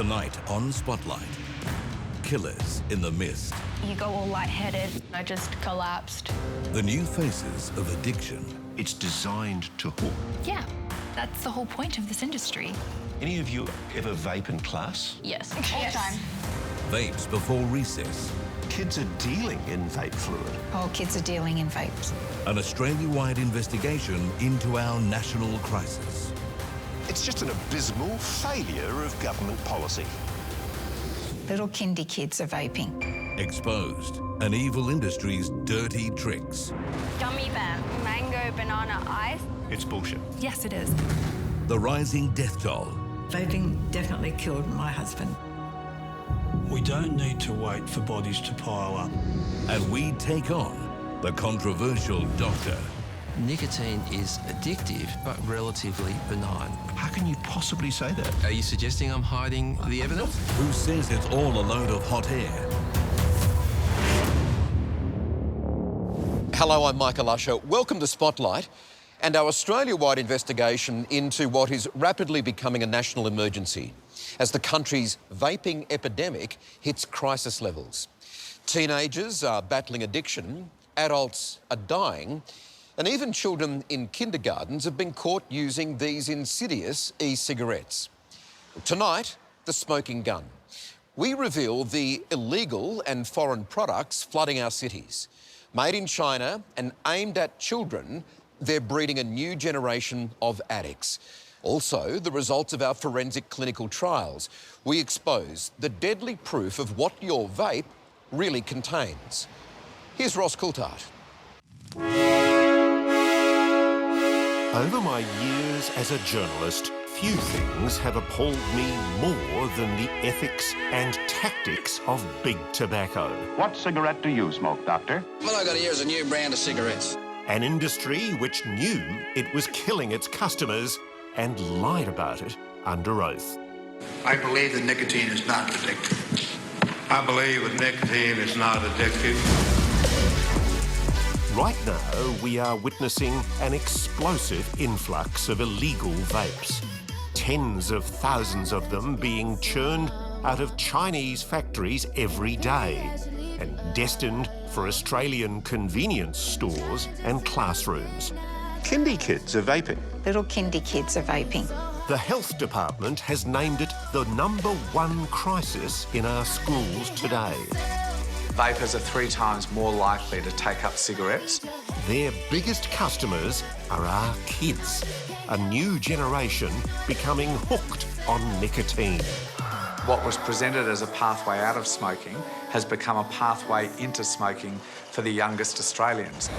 Tonight on Spotlight, killers in the mist. You go all lightheaded. I just collapsed. The new faces of addiction. It's designed to hook. Yeah, that's the whole point of this industry. Any of you ever vape in class? Yes. All the time. Vapes before recess. Kids are dealing in vape fluid. Oh, kids are dealing in vapes. An Australia-wide investigation into our national crisis. It's just an abysmal failure of government policy. Little kindy kids are vaping. Exposed an evil industry's dirty tricks. Gummy bear, mango, banana, ice. It's bullshit. Yes, it is. The rising death toll. Vaping definitely killed my husband. We don't need to wait for bodies to pile up. And we take on the controversial doctor. Nicotine is addictive, but relatively benign. How can you possibly say that? Are you suggesting I'm hiding the evidence? Who says it's all a load of hot air. Hello, I'm Michael Usher. Welcome to Spotlight and our Australia-wide investigation into what is rapidly becoming a national emergency as the country's vaping epidemic hits crisis levels. Teenagers are battling addiction, adults are dying, and even children in kindergartens have been caught using these insidious e-cigarettes. Tonight, the smoking gun. We reveal the illegal and foreign products flooding our cities. Made in China and aimed at children, they're breeding a new generation of addicts. Also, the results of our forensic clinical trials. We expose the deadly proof of what your vape really contains. Here's Ross Coulthart. Over my years as a journalist, few things have appalled me more than the ethics and tactics of big tobacco. What cigarette do you smoke, Doctor? All I got here is a new brand of cigarettes. An industry which knew it was killing its customers and lied about it under oath. I believe that nicotine is not addictive. I believe that nicotine is not addictive. Right now, we are witnessing an explosive influx of illegal vapes. Tens of thousands of them being churned out of Chinese factories every day and destined for Australian convenience stores and classrooms. Kindy kids are vaping. Little kindy kids are vaping. The Health Department has named it the #1 crisis in our schools today. Vapers are 3 times more likely to take up cigarettes. Their biggest customers are our kids, a new generation becoming hooked on nicotine. What was presented as a pathway out of smoking has become a pathway into smoking for the youngest Australians.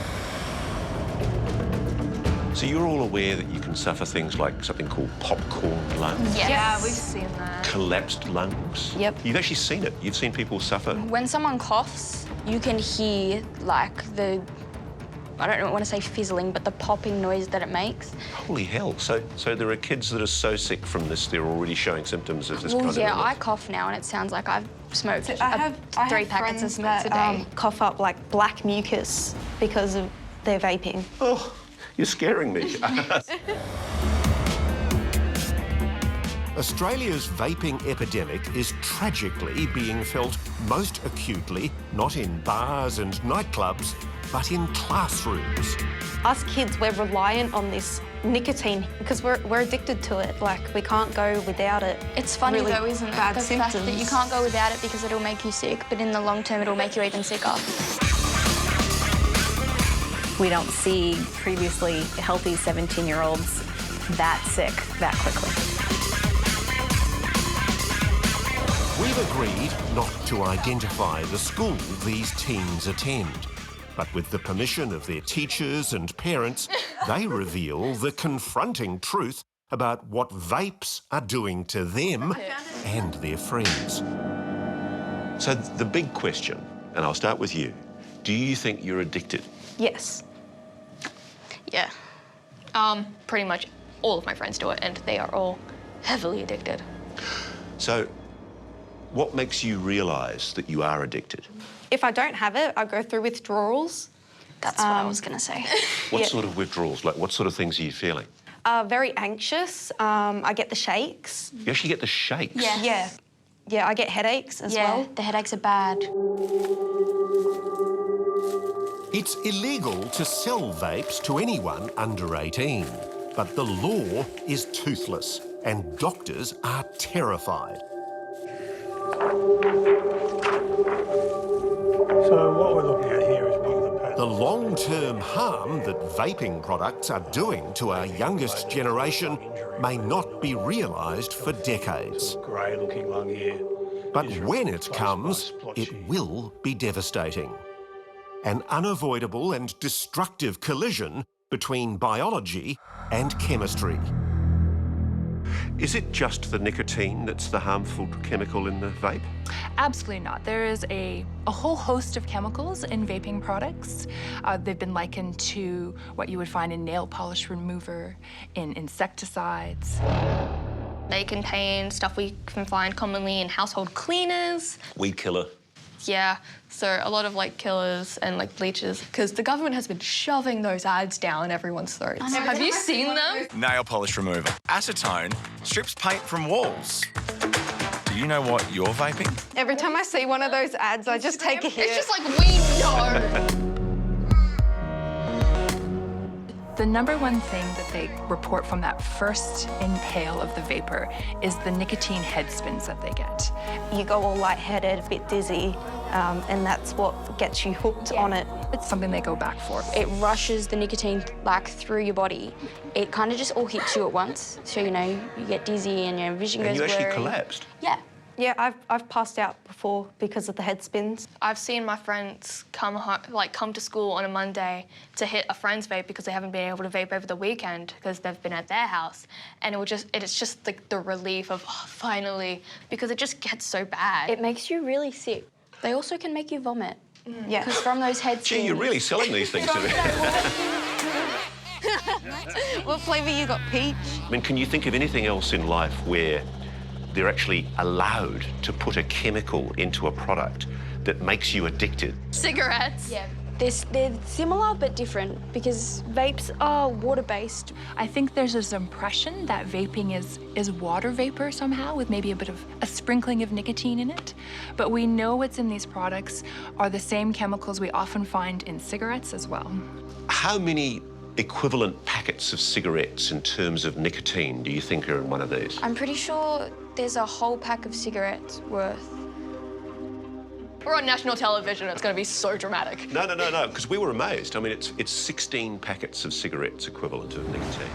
So you're all aware that you can suffer things like something called popcorn lungs? Yes. Yeah, we've seen that. Collapsed lungs? Yep. You've actually seen it. You've seen people suffer. When someone coughs, you can hear, like, I don't want to say fizzling, but the popping noise that it makes. Holy hell. So there are kids that are so sick from this, they're already showing symptoms of this kind of yeah, illness. I cough now and it sounds like I've smoked I have 3 packets of smokes a day. Cough up like black mucus because of their vaping. Oh, you're scaring me. Australia's vaping epidemic is tragically being felt most acutely not in bars and nightclubs, but in classrooms. Us kids, we're reliant on this nicotine because we're addicted to it. Like, we can't go without it. It's funny really though, isn't it? bad The symptoms. fact that you can't go without it because it'll make you sick, but in the long term it'll make you even sicker. We don't see previously healthy 17-year-olds that sick that quickly. We've agreed not to identify the school these teens attend, but with the permission of their teachers and parents, they reveal the confronting truth about what vapes are doing to them and their friends. So the big question, and I'll start with you, do you think you're addicted? Yes. Yeah. Pretty much all of my friends do it and they are all heavily addicted. So what makes you realise that you are addicted? If I don't have it, I go through withdrawals. That's what I was going to say. What sort of withdrawals? Like, what sort of things are you feeling? Very anxious. I get the shakes. You actually get the shakes? Yeah. Yeah, I get headaches as well. Yeah, the headaches are bad. It's illegal to sell vapes to anyone under 18, but the law is toothless and doctors are terrified. So what we're looking at here is one of the patterns. The long-term harm that vaping products are doing to our youngest generation may not be realised for decades. Grey-looking lung here. But when it comes, it will be devastating. An unavoidable and destructive collision between biology and chemistry. Is it just the nicotine that's the harmful chemical in the vape? Absolutely not. There is a whole host of chemicals in vaping products. They've been likened to what you would find in nail polish remover, in insecticides. They contain stuff we can find commonly in household cleaners. Weed killer. Yeah, so a lot of like killers and like bleachers, because the government has been shoving those ads down everyone's throats. Have you seen them? Nail polish remover. Acetone strips paint from walls. Do you know what you're vaping? Every time I see one of those ads, I just take a hit. It's just like, we know. The number one thing that they report from that first inhale of the vapor is the nicotine head spins that they get. You go all lightheaded, a bit dizzy, and that's what gets you hooked on it. It's something they go back for. It rushes the nicotine like through your body. It kind of just all hits you at once. So, you know, you get dizzy and your vision goes blurry. And you actually collapsed? Yeah. Yeah, I've passed out before because of the head spins. I've seen my friends come to school on a Monday to hit a friend's vape because they haven't been able to vape over the weekend because they've been at their house, and it's just like the relief of finally, because it just gets so bad. It makes you really sick. They also can make you vomit. Yeah. Because from those head spins. Gee, you're really selling these things to me. What flavour you got, peach? I mean, can you think of anything else in life where they're actually allowed to put a chemical into a product that makes you addicted? Cigarettes. Yeah. They're similar but different because vapes are water-based. I think there's this impression that vaping is water vapor somehow, with maybe a bit of a sprinkling of nicotine in it. But we know what's in these products are the same chemicals we often find in cigarettes as well. How many equivalent packets of cigarettes in terms of nicotine do you think are in one of these? I'm pretty sure there's a whole pack of cigarettes worth. We're on national television, it's going to be so dramatic. No, because we were amazed. I mean, it's 16 packets of cigarettes equivalent of nicotine.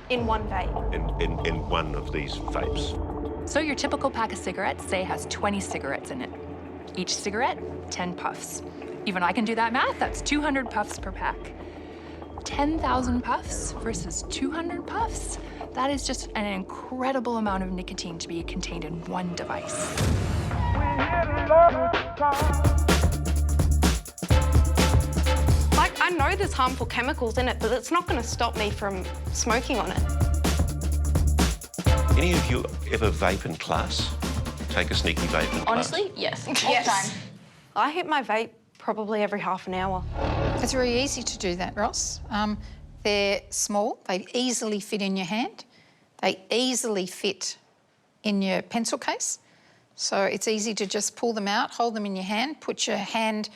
In one vape? In one of these vapes. So your typical pack of cigarettes, say, has 20 cigarettes in it. Each cigarette, 10 puffs. Even I can do that math, that's 200 puffs per pack. 10,000 puffs versus 200 puffs? That is just an incredible amount of nicotine to be contained in one device. Like, I know there's harmful chemicals in it, but it's not going to stop me from smoking on it. Any of you ever vape in class? Take a sneaky vape in class? Honestly, yes. All the time. I hit my vape probably every half an hour. It's very easy to do that, Ross. They're small, they easily fit in your hand, they easily fit in your pencil case. So it's easy to just pull them out, hold them in your hand, put your hand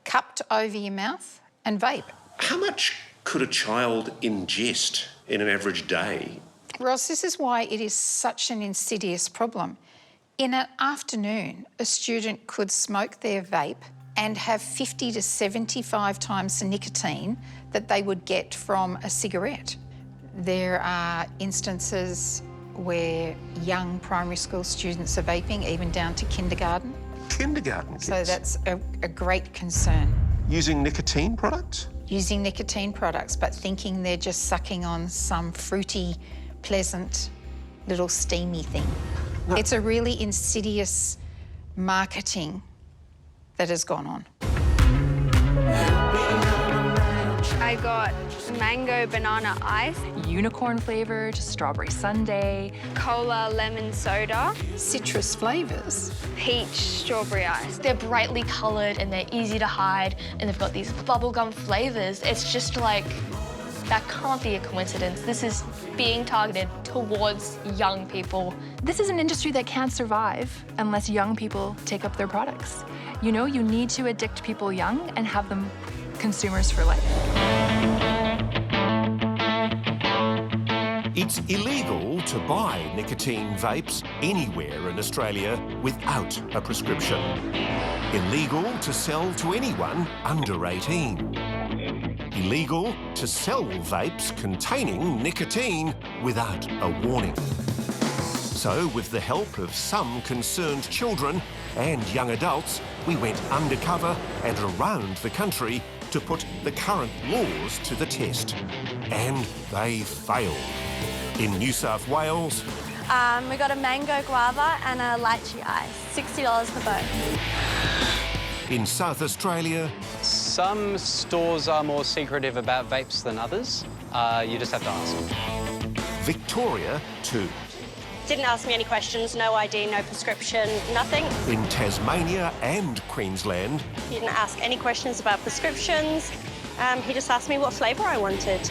cupped over your mouth and vape. How much could a child ingest in an average day? Ross, this is why it is such an insidious problem. In an afternoon, a student could smoke their vape and have 50 to 75 times the nicotine that they would get from a cigarette. There are instances where young primary school students are vaping, even down to kindergarten. Kindergarten kids? So that's a great concern. Using nicotine products? Using nicotine products, but thinking they're just sucking on some fruity, pleasant, little steamy thing. No. It's a really insidious marketing that has gone on. I got mango banana ice, unicorn flavoured, strawberry sundae, cola lemon soda, citrus flavours, peach strawberry ice. They're brightly coloured and they're easy to hide, and they've got these bubblegum flavours. It's just like That can't be a coincidence. This is being targeted towards young people. This is an industry that can't survive unless young people take up their products. You know, you need to addict people young and have them consumers for life. It's illegal to buy nicotine vapes anywhere in Australia without a prescription. Illegal to sell to anyone under 18. Illegal to sell vapes containing nicotine without a warning. So, with the help of some concerned children and young adults, we went undercover and around the country to put the current laws to the test. And they failed. In New South Wales, we got a mango guava and a lychee ice, $60 for both. in South Australia, some stores are more secretive about vapes than others. You just have to ask. Victoria too. Didn't ask me any questions, no ID, no prescription, nothing. In Tasmania and Queensland, He didn't ask any questions about prescriptions. He just asked me what flavour I wanted.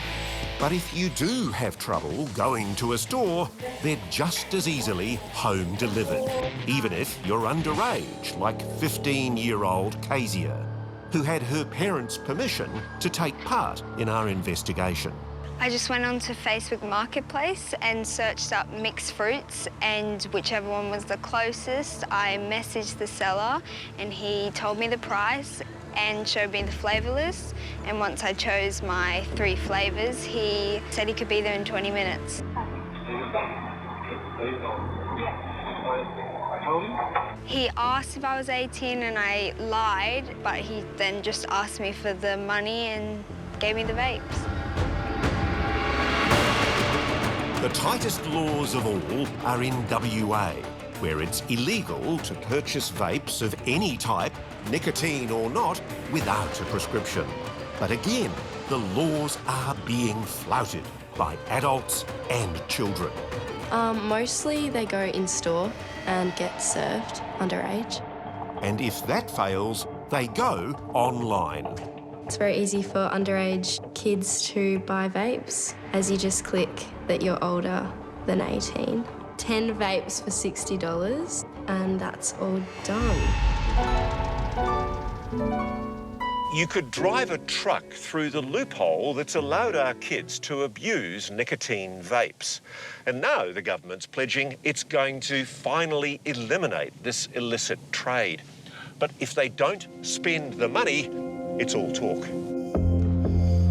but if you do have trouble going to a store, they're just as easily home delivered, even if you're underage, like 15-year-old Kezia, who had her parents' permission to take part in our investigation. I just went onto Facebook Marketplace and searched up mixed fruits, and whichever one was the closest, I messaged the seller and he told me the price and showed me the flavour list. And once I chose my 3 flavours, he said he could be there in 20 minutes. He asked if I was 18 and I lied, but he then just asked me for the money and gave me the vapes. The tightest laws of all are in WA, where it's illegal to purchase vapes of any type, nicotine or not, without a prescription. But again, the laws are being flouted by adults and children. Mostly they go in-store and get served underage. And if that fails, they go online. It's very easy for underage kids to buy vapes, as you just click that you're older than 18. 10 vapes for $60, and that's all done. You could drive a truck through the loophole that's allowed our kids to abuse nicotine vapes. And now the government's pledging it's going to finally eliminate this illicit trade. But if they don't spend the money, it's all talk.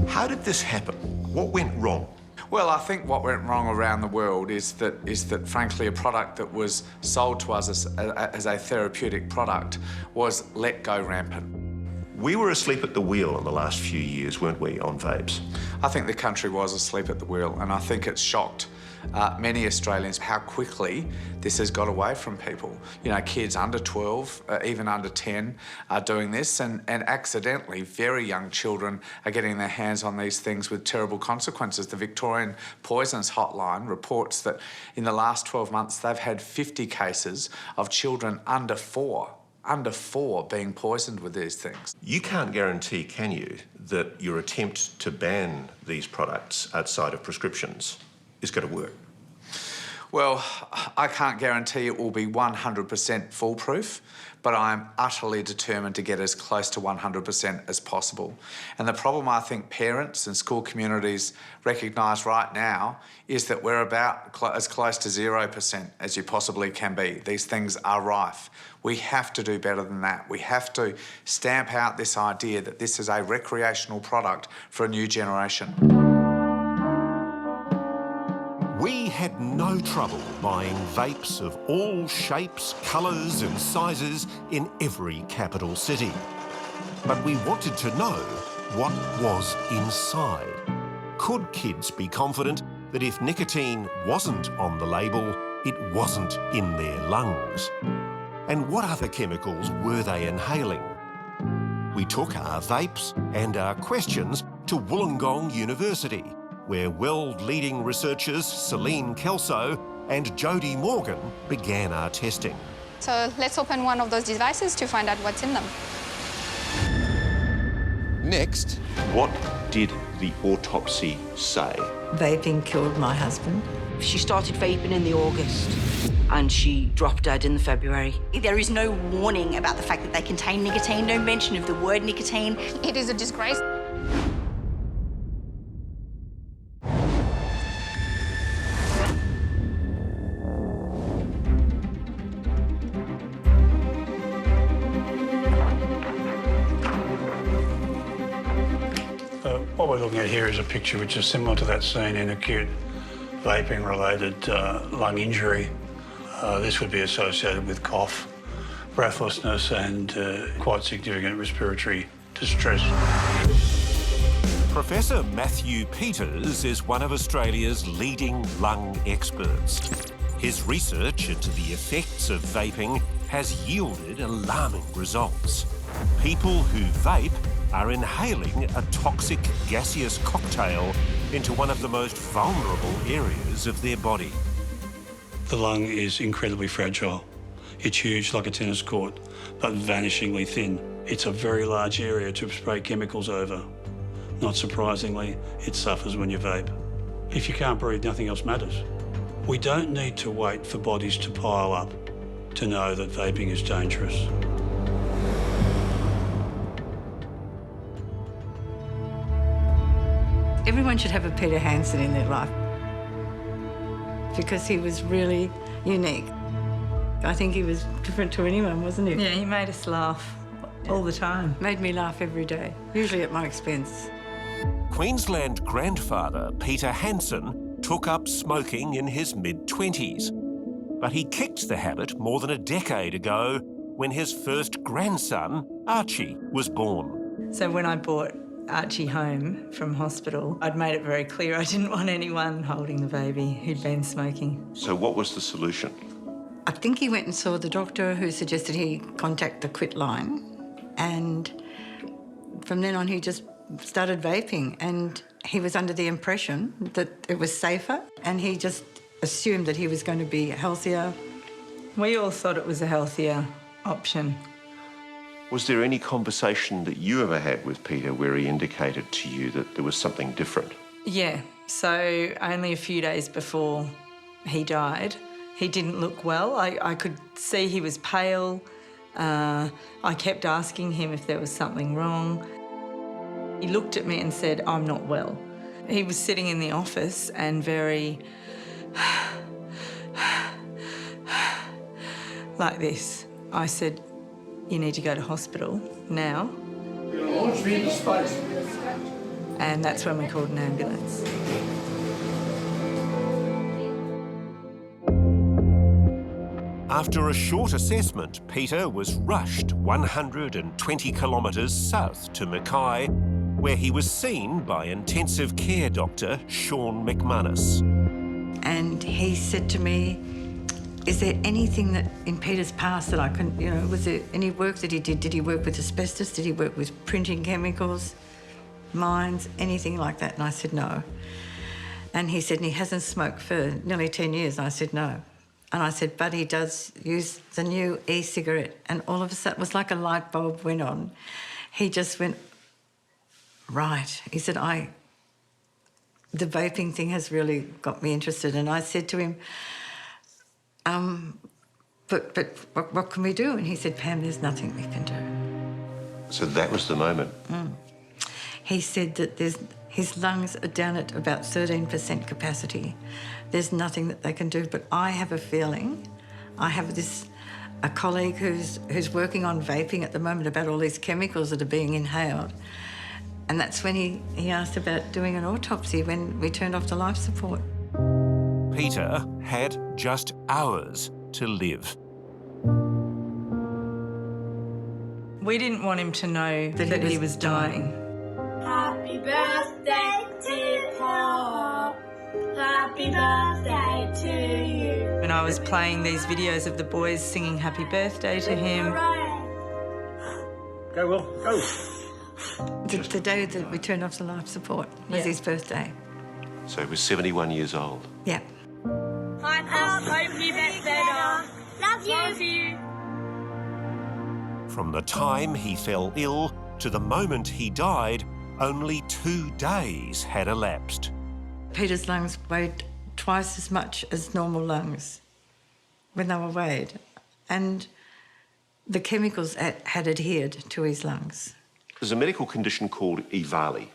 How did this happen? What went wrong? Well, I think what went wrong around the world is that frankly, a product that was sold to us as a therapeutic product was let go rampant. We were asleep at the wheel in the last few years, weren't we, on vapes? I think the country was asleep at the wheel, and I think it's shocked many Australians how quickly this has got away from people. You know, kids under 12, even under 10 are doing this, and accidentally very young children are getting their hands on these things with terrible consequences. The Victorian Poisons Hotline reports that in the last 12 months they've had 50 cases of children under 4 being poisoned with these things. You can't guarantee, can you, that your attempt to ban these products outside of prescriptions is going to work? Well, I can't guarantee it will be 100% foolproof, but I'm utterly determined to get as close to 100% as possible. And the problem I think parents and school communities recognise right now is that we're about as close to 0% as you possibly can be. These things are rife. We have to do better than that. We have to stamp out this idea that this is a recreational product for a new generation. We had no trouble buying vapes of all shapes, colours and sizes in every capital city. But we wanted to know what was inside. Could kids be confident that if nicotine wasn't on the label, it wasn't in their lungs? And what other chemicals were they inhaling? We took our vapes and our questions to Wollongong University, where world-leading researchers Celine Kelso and Jodie Morgan began our testing. So let's open one of those devices to find out what's in them. Next, what did the autopsy say? Vaping killed my husband. She started vaping in the August and she dropped dead in the February. There is no warning about the fact that they contain nicotine, no mention of the word nicotine. It is a disgrace. What we're looking at here is a picture which is similar to that seen in acute vaping-related lung injury. This would be associated with cough, breathlessness and quite significant respiratory distress. Professor Matthew Peters is one of Australia's leading lung experts. His research into the effects of vaping has yielded alarming results. People who vape are inhaling a toxic gaseous cocktail into one of the most vulnerable areas of their body. The lung is incredibly fragile. It's huge like a tennis court, but vanishingly thin. It's a very large area to spray chemicals over. Not surprisingly, it suffers when you vape. If you can't breathe, nothing else matters. We don't need to wait for bodies to pile up to know that vaping is dangerous. Everyone should have a Peter Hansen in their life because he was really unique. I think he was different to anyone, wasn't he? Yeah, he made us laugh all the time. Made me laugh every day, usually at my expense. Queensland grandfather Peter Hansen took up smoking in his mid-20s, but he kicked the habit more than a decade ago when his first grandson, Archie, was born. So when I brought Archie home from hospital, I'd made it very clear I didn't want anyone holding the baby who'd been smoking. So what was the solution? I think he went and saw the doctor who suggested he contact the quit line, and from then on he just started vaping, and he was under the impression that it was safer and he just assumed that he was going to be healthier. We all thought it was a healthier option. Was there any conversation that you ever had with Peter where he indicated to you that there was something different? Yeah, so only a few days before he died, he didn't look well. I could see he was pale. I kept asking him if there was something wrong. He looked at me and said, "I'm not well." He was sitting in the office and very like this. I said, "You need to go to hospital now." And that's when we called an ambulance. After a short assessment, Peter was rushed 120 kilometres south to Mackay, where he was seen by intensive care doctor Sean McManus. And he said to me, "Is there anything that in Peter's past that I can, was there any work that he did? Did he work with asbestos? Did he work with printing chemicals, mines, anything like that?" And I said, "No." And he said, "And he hasn't smoked for nearly 10 years. And I said, "No." And I said, "But he does use the new e-cigarette." And all of a sudden, it was like a light bulb went on. He just went, "Right." He said, the vaping thing has really got me interested. And I said to him, but what can we do?" And he said, "Pam, there's nothing we can do." So that was the moment? He said that his lungs are down at about 13% capacity. There's nothing that they can do, but I have a feeling, I have a colleague who's working on vaping at the moment about all these chemicals that are being inhaled. And that's when he asked about doing an autopsy when we turned off the life support. Peter had just hours to live. We didn't want him to know that he was dying. Happy birthday to Paul. Happy birthday to you. When I was playing these videos of the boys singing happy birthday to him. Go, Will, go. The day that we turned off the life support was his birthday. So he was 71 years old. Yeah. Hi, Paul. Hope you get better. Love you. Love you. From the time he fell ill to the moment he died, only 2 days had elapsed. Peter's lungs weighed twice as much as normal lungs when they were weighed, and the chemicals had adhered to his lungs. There's a medical condition called evali.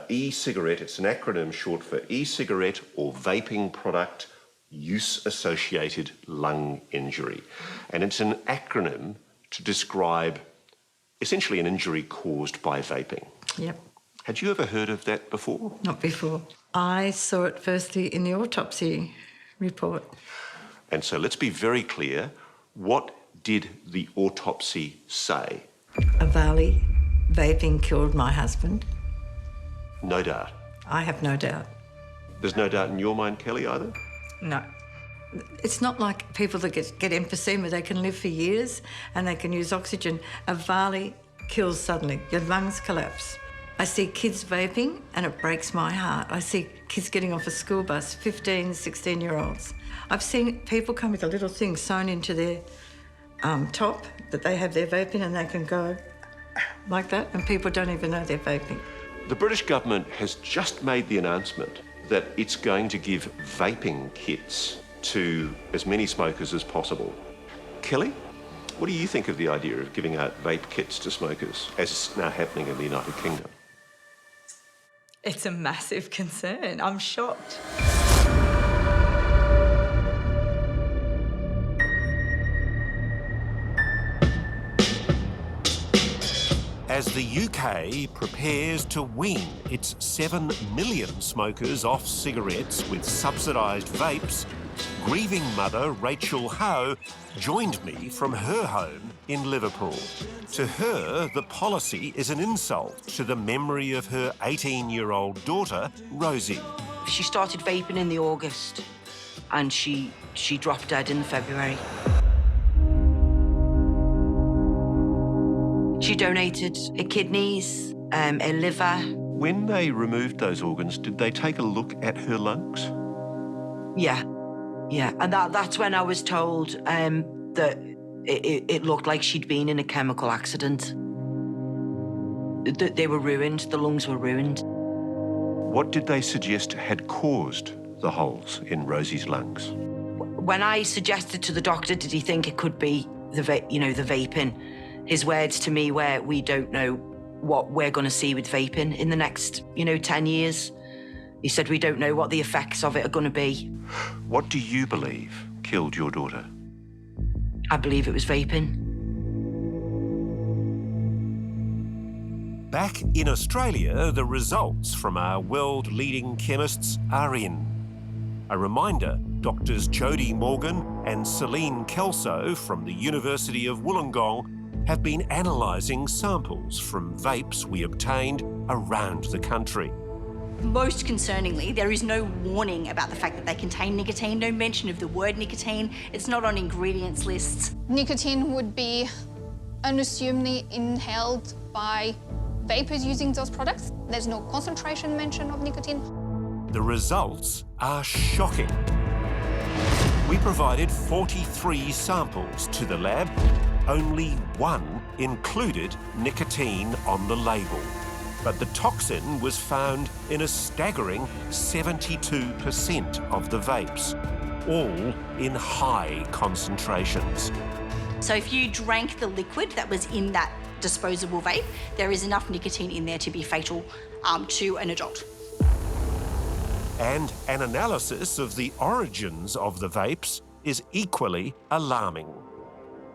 E-cigarette, it's an acronym short for e-cigarette or vaping product use-associated lung injury. And it's an acronym to describe essentially an injury caused by vaping. Yep. Had you ever heard of that before? Not before. I saw it firstly in the autopsy report. And so let's be very clear. What did the autopsy say? Evali, vaping killed my husband. No doubt. I have no doubt. There's no doubt in your mind, Kelly, either? No. It's not like people that get emphysema. They can live for years and they can use oxygen. Evali kills suddenly. Your lungs collapse. I see kids vaping and it breaks my heart. I see kids getting off a school bus, 15, 16-year-olds. I've seen people come with a little thing sewn into their top that they have their vape in, and they can go like that, and people don't even know they're vaping. The British government has just made the announcement that it's going to give vaping kits to as many smokers as possible. Kelly, what do you think of the idea of giving out vape kits to smokers, as is now happening in the United Kingdom? It's a massive concern. I'm shocked. As the UK prepares to wean its 7 million smokers off cigarettes with subsidised vapes, grieving mother Rachel Howe joined me from her home in Liverpool. To her, the policy is an insult to the memory of her 18-year-old daughter, Rosie. She started vaping in the August and she dropped dead in February. She donated her kidneys, her liver. When they removed those organs, did they take a look at her lungs? Yeah. And that's when I was told that it looked like she'd been in a chemical accident. They were ruined, the lungs were ruined. What did they suggest had caused the holes in Rosie's lungs? When I suggested to the doctor, did he think it could be the vaping? His words to me were, we don't know what we're going to see with vaping in the next, 10 years. He said, we don't know what the effects of it are going to be. What do you believe killed your daughter? I believe it was vaping. Back in Australia, the results from our world-leading chemists are in. A reminder, Doctors Jodie Morgan and Celine Kelso from the University of Wollongong have been analysing samples from vapes we obtained around the country. Most concerningly, there is no warning about the fact that they contain nicotine, no mention of the word nicotine. It's not on ingredients lists. Nicotine would be unassumedly inhaled by vapors using those products. There's no concentration mention of nicotine. The results are shocking. We provided 43 samples to the lab. Only one included nicotine on the label. But the toxin was found in a staggering 72% of the vapes, all in high concentrations. So if you drank the liquid that was in that disposable vape, there is enough nicotine in there to be fatal to an adult. And an analysis of the origins of the vapes is equally alarming.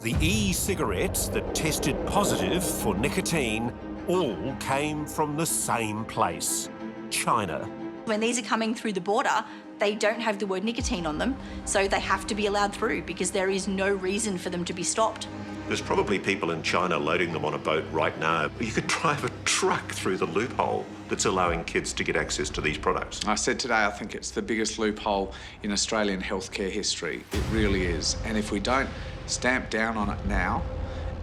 The e-cigarettes that tested positive for nicotine all came from the same place, China. When these are coming through the border, they don't have the word nicotine on them, so they have to be allowed through because there is no reason for them to be stopped. There's probably people in China loading them on a boat right now. You could drive a truck through the loophole that's allowing kids to get access to these products. I said today, I think it's the biggest loophole in Australian healthcare history. It really is. And if we don't stamp down on it now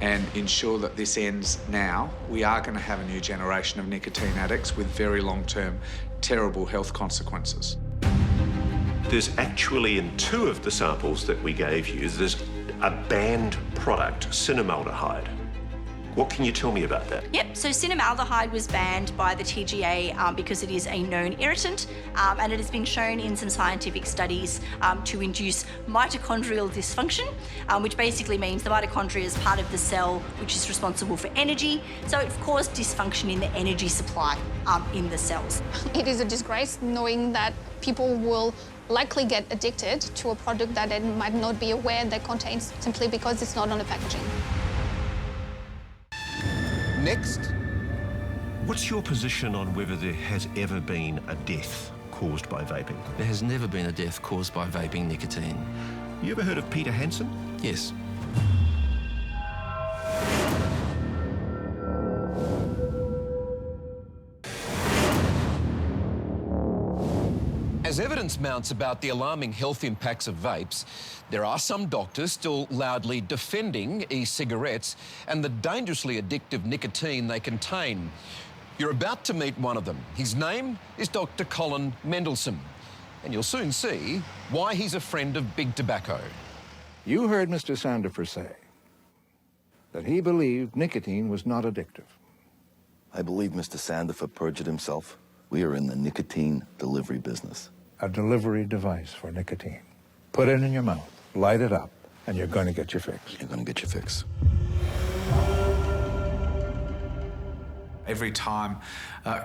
and ensure that this ends now, we are going to have a new generation of nicotine addicts with very long-term, terrible health consequences. There's actually, in 2 of the samples that we gave you, there's a banned product, cinnamaldehyde. What can you tell me about that? Yep, so cinnamaldehyde was banned by the TGA because it is a known irritant and it has been shown in some scientific studies to induce mitochondrial dysfunction, which basically means the mitochondria is part of the cell which is responsible for energy, so it caused dysfunction in the energy supply in the cells. It is a disgrace knowing that people will likely get addicted to a product that they might not be aware that contains simply because it's not on the packaging. Next. What's your position on whether there has ever been a death caused by vaping? There has never been a death caused by vaping nicotine. You ever heard of Peter Hansen? Yes. As evidence mounts about the alarming health impacts of vapes, there are some doctors still loudly defending e-cigarettes and the dangerously addictive nicotine they contain. You're about to meet one of them. His name is Dr. Colin Mendelsohn, and you'll soon see why he's a friend of big tobacco. You heard Mr. Sandifer say that he believed nicotine was not addictive. I believe Mr. Sandifer perjured himself. We are in the nicotine delivery business. A delivery device for nicotine. Put it in your mouth, light it up, and you're going to get your fix. You're going to get your fix. Every time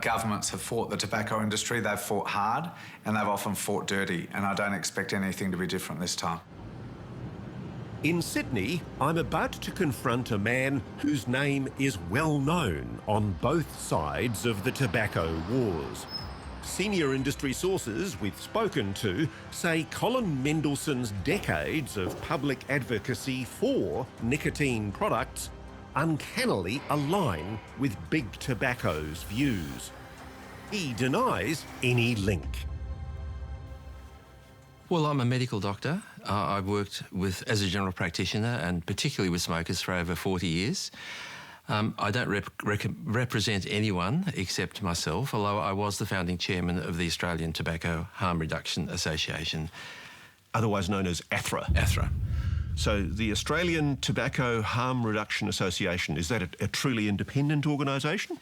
governments have fought the tobacco industry, they've fought hard and they've often fought dirty, and I don't expect anything to be different this time. In Sydney, I'm about to confront a man whose name is well known on both sides of the tobacco wars. Senior industry sources we've spoken to say Colin Mendelsohn's decades of public advocacy for nicotine products uncannily align with big tobacco's views. He denies any link. Well, I'm a medical doctor. I've worked as a general practitioner and particularly with smokers for over 40 years. I don't represent anyone except myself, although I was the founding chairman of the Australian Tobacco Harm Reduction Association. Otherwise known as ATHRA. ATHRA. So the Australian Tobacco Harm Reduction Association, is that a truly independent organisation?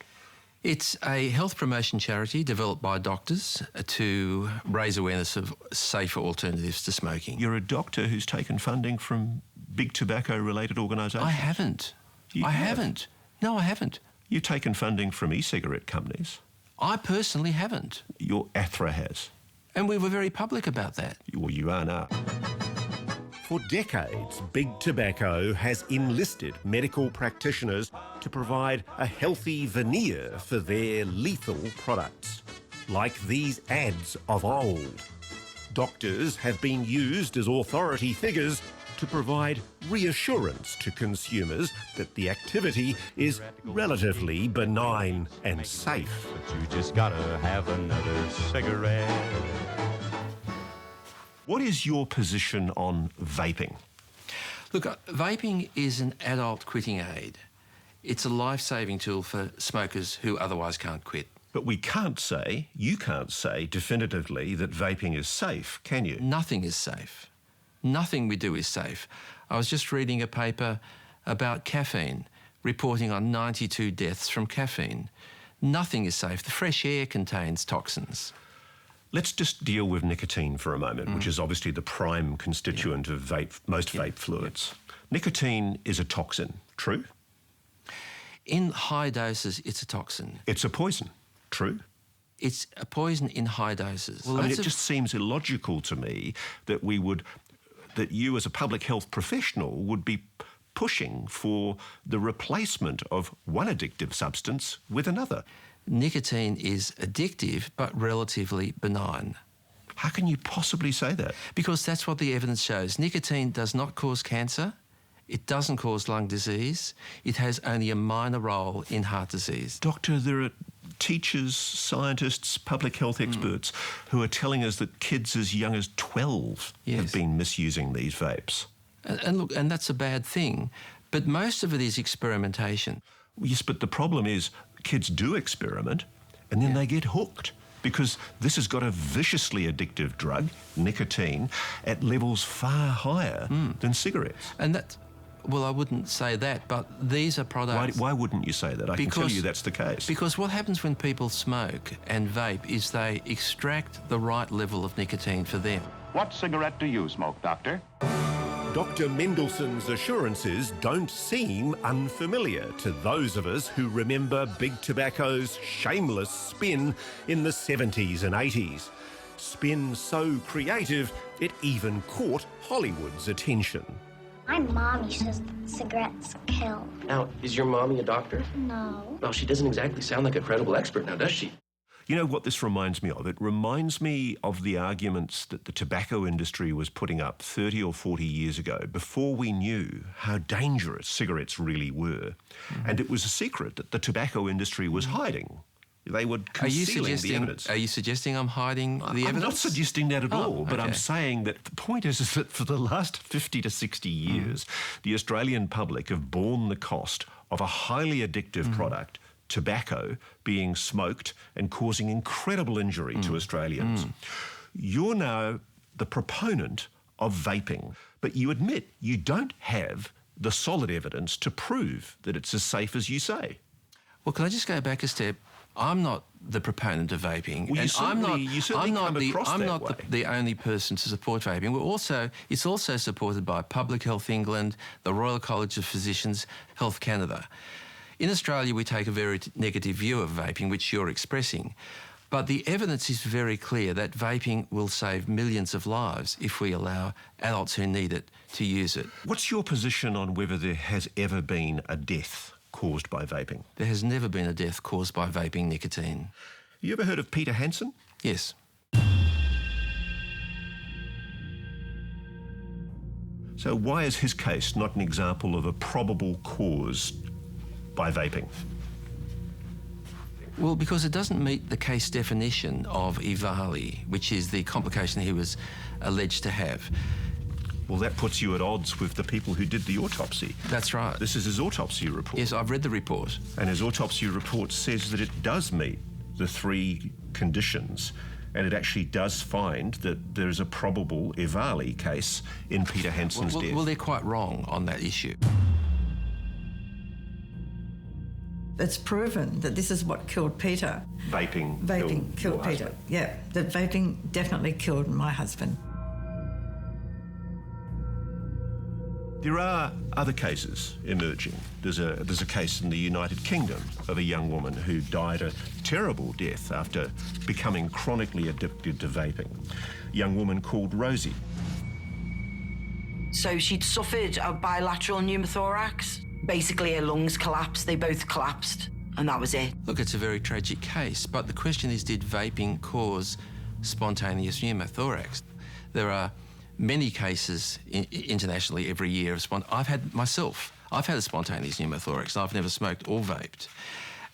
It's a health promotion charity developed by doctors to raise awareness of safer alternatives to smoking. You're a doctor who's taken funding from big tobacco-related organisations? I haven't. I haven't. No, I haven't. You've taken funding from e-cigarette companies. I personally haven't. Your ATHRA has. And we were very public about that. Well, you are now. For decades, big tobacco has enlisted medical practitioners to provide a healthy veneer for their lethal products, like these ads of old. Doctors have been used as authority figures to provide reassurance to consumers that the activity is relatively benign and safe. But you just gotta have another cigarette. What is your position on vaping? Look, vaping is an adult quitting aid. It's a life-saving tool for smokers who otherwise can't quit. But you can't say definitively that vaping is safe, can you? Nothing is safe. Nothing we do is safe. I was just reading a paper about caffeine, reporting on 92 deaths from caffeine. Nothing is safe. The fresh air contains toxins. Let's just deal with nicotine for a moment, which is obviously the prime constituent of most vape fluids. Nicotine is a toxin, true? In high doses, it's a toxin. It's a poison, true? It's a poison in high doses. Well, it just seems illogical to me that that you as a public health professional would be pushing for the replacement of one addictive substance with another. Nicotine is addictive, but relatively benign. How can you possibly say that? Because that's what the evidence shows. Nicotine does not cause cancer. It doesn't cause lung disease. It has only a minor role in heart disease. Doctor, there are teachers, scientists, public health experts who are telling us that kids as young as 12 have been misusing these vapes. And look, and that's a bad thing. But most of it is experimentation. Yes, but the problem is kids do experiment and then they get hooked because this has got a viciously addictive drug, nicotine, at levels far higher than cigarettes. And Well, I wouldn't say that, but these are products... Why wouldn't you say that? I can tell you that's the case. Because what happens when people smoke and vape is they extract the right level of nicotine for them. What cigarette do you smoke, Doctor? Dr. Mendelssohn's assurances don't seem unfamiliar to those of us who remember Big Tobacco's shameless spin in the 70s and 80s. Spin so creative, it even caught Hollywood's attention. My mommy says cigarettes kill. Now, is your mommy a doctor? No. Well, she doesn't exactly sound like a credible expert now, does she? You know what this reminds me of? It reminds me of the arguments that the tobacco industry was putting up 30 or 40 years ago, before we knew how dangerous cigarettes really were. And it was a secret that the tobacco industry was hiding. They were concealing the evidence. Are you suggesting I'm hiding the evidence? I'm not suggesting that at all, but okay. I'm saying that the point is that for the last 50 to 60 years, the Australian public have borne the cost of a highly addictive product, tobacco, being smoked and causing incredible injury to Australians. You're now the proponent of vaping, but you admit you don't have the solid evidence to prove that it's as safe as you say. Well, can I just go back a step? I'm not the proponent of vaping, well, and I'm not the only person to support vaping. It's also supported by Public Health England, the Royal College of Physicians, Health Canada. In Australia, we take a very negative view of vaping, which you're expressing. But the evidence is very clear that vaping will save millions of lives if we allow adults who need it to use it. What's your position on whether there has ever been a death caused by vaping? There has never been a death caused by vaping nicotine. You ever heard of Peter Hansen? Yes. So why is his case not an example of a probable cause by vaping? Well, because it doesn't meet the case definition of evali, which is the complication he was alleged to have. Well, that puts you at odds with the people who did the autopsy. That's right. This is his autopsy report. Yes, I've read the report. And his autopsy report says that it does meet the three conditions, and it actually does find that there is a probable evali case in Peter Hansen's death. Well, they're quite wrong on that issue. It's proven that this is what killed Peter. Vaping killed Peter. Husband. Yeah, that vaping definitely killed my husband. There are other cases emerging. There's a case in the United Kingdom of a young woman who died a terrible death after becoming chronically addicted to vaping. A young woman called Rosie. So she'd suffered a bilateral pneumothorax. Basically, her lungs collapsed. They both collapsed, and that was it. Look, it's a very tragic case, but the question is, did vaping cause spontaneous pneumothorax? There are many cases internationally every year of I've had a spontaneous pneumothorax. I've never smoked or vaped.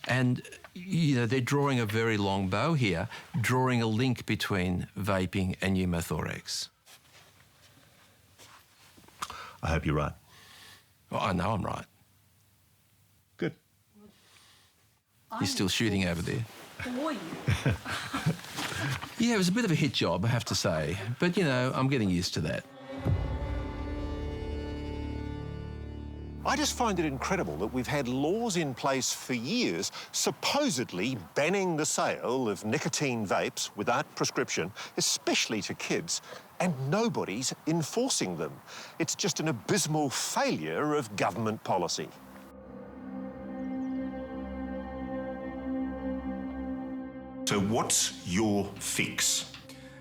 And, you know, they're drawing a very long bow here, drawing a link between vaping and pneumothorax. I hope you're right. Well, I know I'm right. Good. You're still shooting over there. Boy. Yeah, it was a bit of a hit job, I have to say. But, you know, I'm getting used to that. I just find it incredible that we've had laws in place for years supposedly banning the sale of nicotine vapes without prescription, especially to kids, and nobody's enforcing them. It's just an abysmal failure of government policy. So what's your fix?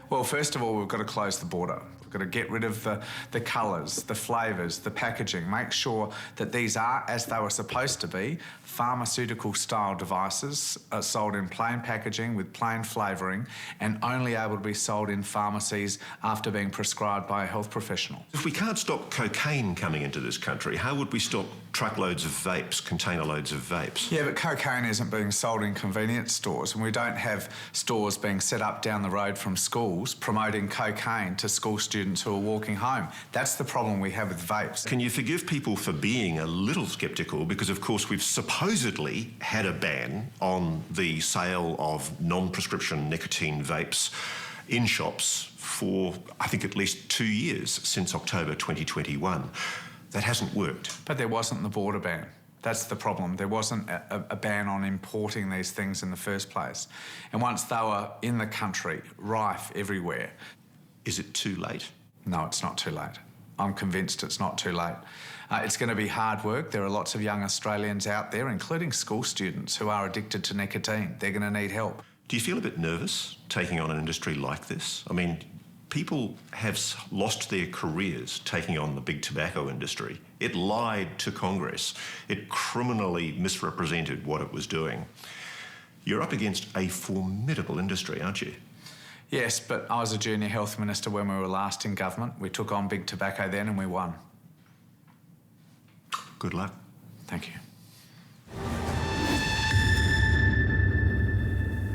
Well, first of all, we've got to close the border. We've got to get rid of the colours, the flavours, the packaging. Make sure that these are, as they were supposed to be, pharmaceutical-style devices sold in plain packaging with plain flavouring and only able to be sold in pharmacies after being prescribed by a health professional. If we can't stop cocaine coming into this country, how would we stop truckloads of vapes, container loads of vapes? Yeah, but cocaine isn't being sold in convenience stores, and we don't have stores being set up down the road from schools promoting cocaine to school students who are walking home. That's the problem we have with vapes. Can you forgive people for being a little sceptical, because of course we've supposedly had a ban on the sale of non-prescription nicotine vapes in shops for, I think, at least 2 years, since October 2021. That hasn't worked. But there wasn't the border ban. That's the problem. There wasn't a ban on importing these things in the first place. And once they were in the country, rife everywhere. Is it too late? No, it's not too late. I'm convinced it's not too late. It's going to be hard work. There are lots of young Australians out there, including school students, who are addicted to nicotine. They're going to need help. Do you feel a bit nervous taking on an industry like this? I mean, people have lost their careers taking on the big tobacco industry. It lied to Congress. It criminally misrepresented what it was doing. You're up against a formidable industry, aren't you? Yes, but I was a junior health minister when we were last in government. We took on big tobacco then and we won. Good luck. Thank you.